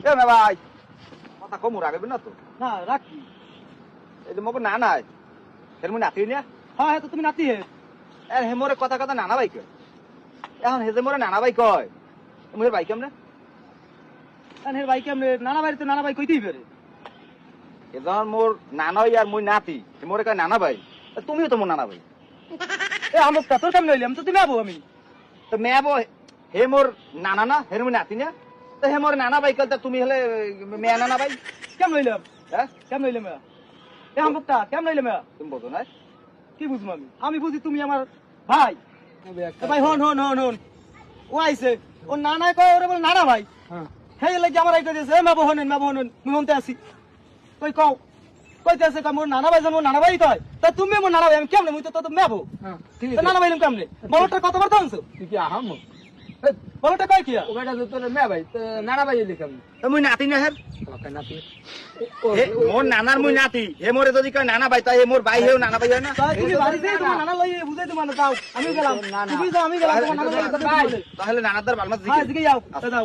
এ মে ভাই কথা কম রাখবে না তো না রাখি এই যে মগ না নাই এর মুই নাতি না হ্যাঁ হ্যাঁ তো তুমি নাতি হে এর হে মোরে কথা কথা নানা ভাই কয় এখন হে যে মোরে নানা ভাই কয় মোর ভাই কেমনে হে ভাই কেমনে নানা ভাই তো নানা ভাই কইতেই পারে এজন মোর নানই আর মুই নাতি হে মোরে কয় নানা ভাই তুমিও তো মোর নানা ভাই এ আমার তোর কেমনে হইলাম তো তুমি আবো আমি তো মেয়াবো হে মোর নানা না হে মুই নাতি না তো হে মোর নানা ভাই কয় তা তুমি হলে মেয়া নানা ভাই কেমন হইলাম হ্যাঁ কেমন হইলাম এ আমটা কেমন হইলাম তুমি বোঝো না কি বুঝবো আমি বুঝি তুমি আমার ভাই ভাই হন হন হন হন ও আইছে ও নানা কয় ওরে বল নানা ভাই হ্যাঁ লাগে আমার আইতে দিয়েছে মা বহনেন মুই হনতে আসি কই কও কইতে আছে মোর নানা ভাই যেমন নানা ভাই কয় তা তুমি মোর নানা ভাই আমি কেমনে মুই তো তো মেবো নানা ভাই কেমনে বলটা কতবার তো আনছো তুই কি আহাম বলটা কয় কি ও বেটা তো তোর মেয়ে ভাই নানা ভাই লিখাম তো মুই নাতি না হের ওকে নাতি মোর নানার মুই নাতি হে মোরে যদি কয় নানা ভাই তাই হে মোর ভাই হেও নানা ভাই হয় না তুমি বাড়িতে তোমার নানা লই বুঝাই তোমার দাও আমি গেলাম তুমি যাও আমি গেলাম তোমার নানা লই তাহলে নানাদার বালমাস হ্যাঁ এদিকে যাও যাও